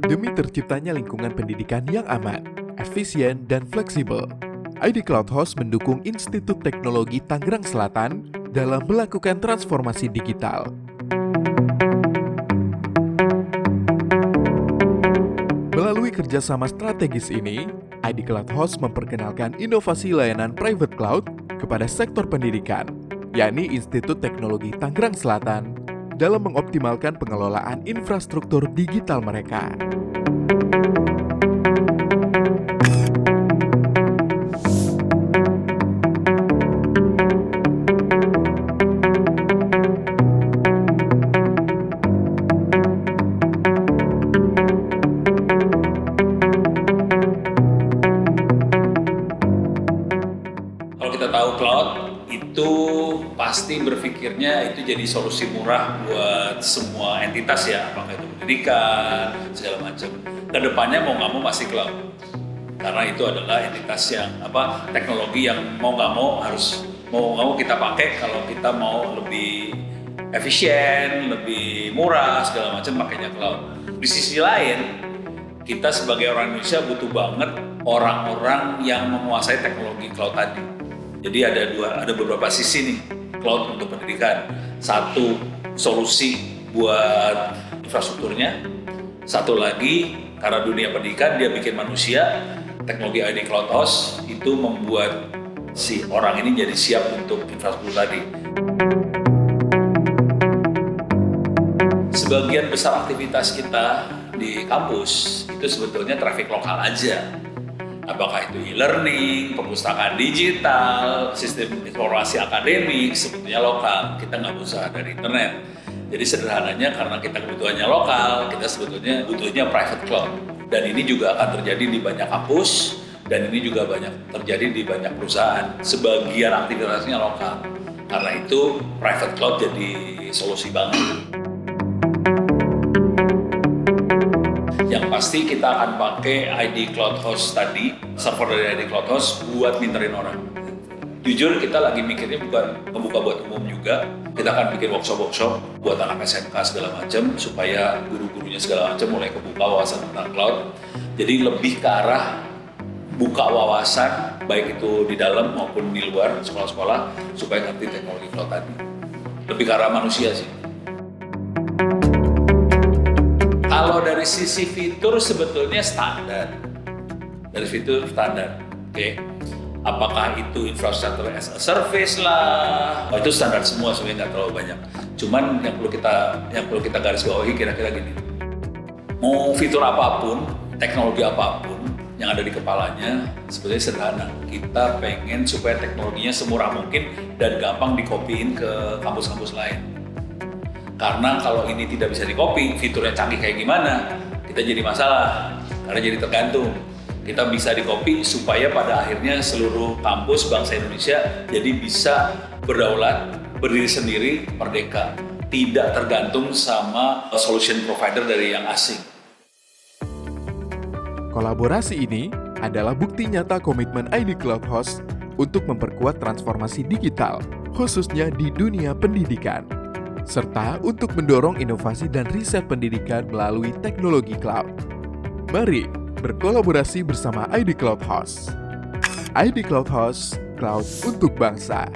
Demi terciptanya lingkungan pendidikan yang aman, efisien, dan fleksibel, ID Cloud Host mendukung Institut Teknologi Tangerang Selatan dalam melakukan transformasi digital. Melalui kerjasama strategis ini, ID Cloud Host memperkenalkan inovasi layanan private cloud kepada sektor pendidikan, yakni Institut Teknologi Tangerang Selatan, dalam mengoptimalkan pengelolaan infrastruktur digital mereka. Kalau kita tahu cloud, itu pasti berpikirnya itu jadi solusi murah buat semua entitas ya, apakah itu pendidikan, segala macam. Kedepannya mau nggak mau pasti cloud. Karena itu adalah entitas yang teknologi yang mau nggak mau kita pakai kalau kita mau lebih efisien, lebih murah, segala macam pakainya cloud. Di sisi lain, kita sebagai orang Indonesia butuh banget orang-orang yang menguasai teknologi cloud tadi. Jadi ada beberapa sisi nih cloud untuk pendidikan. Satu, solusi buat infrastrukturnya. Satu lagi, karena dunia pendidikan dia bikin manusia, teknologi ID Cloud Host itu membuat si orang ini jadi siap untuk infrastruktur tadi. Sebagian besar aktivitas kita di kampus itu sebetulnya traffic lokal aja. Apakah itu e-learning, perpustakaan digital, sistem informasi akademik, sebetulnya lokal. Kita nggak usah dari internet. Jadi sederhananya karena kita kebutuhannya lokal, kita sebetulnya butuhnya private cloud. Dan ini juga akan terjadi di banyak kampus, dan ini juga banyak terjadi di banyak perusahaan. Sebagian aktivitasnya lokal. Karena itu private cloud jadi solusi banget. Yang pasti kita akan pakai ID Cloud Host tadi, server dari ID Cloud Host buat minterin orang. Jujur kita lagi mikirnya bukan membuka buat umum juga. Kita akan bikin workshop buat anak SMK segala macam supaya guru-gurunya segala macam mulai kebuka wawasan tentang cloud. Jadi lebih ke arah buka wawasan baik itu di dalam maupun di luar sekolah-sekolah supaya ngerti teknologi cloud tadi. Lebih ke arah manusia sih. Kalau dari sisi fitur sebetulnya standar. Dari fitur standar. Oke. Apakah itu infrastructure as a service lah. Itu standar semua sebenarnya nggak terlalu banyak. Cuman yang perlu kita garis bawahi kira-kira gini. Mau fitur apapun, teknologi apapun yang ada di kepalanya sebetulnya sederhana. Kita pengen supaya teknologinya semurah mungkin dan gampang dikopiin ke kampus-kampus lain. Karena kalau ini tidak bisa di-copy, fiturnya canggih kayak gimana, kita jadi masalah. Karena jadi tergantung. Kita bisa di-copy supaya pada akhirnya seluruh kampus bangsa Indonesia jadi bisa berdaulat, berdiri sendiri, merdeka. Tidak tergantung sama solution provider dari yang asing. Kolaborasi ini adalah bukti nyata komitmen ID Cloud Host untuk memperkuat transformasi digital, khususnya di dunia pendidikan, serta untuk mendorong inovasi dan riset pendidikan melalui teknologi cloud. Mari berkolaborasi bersama ID Cloud Host. ID Cloud Host, cloud untuk bangsa.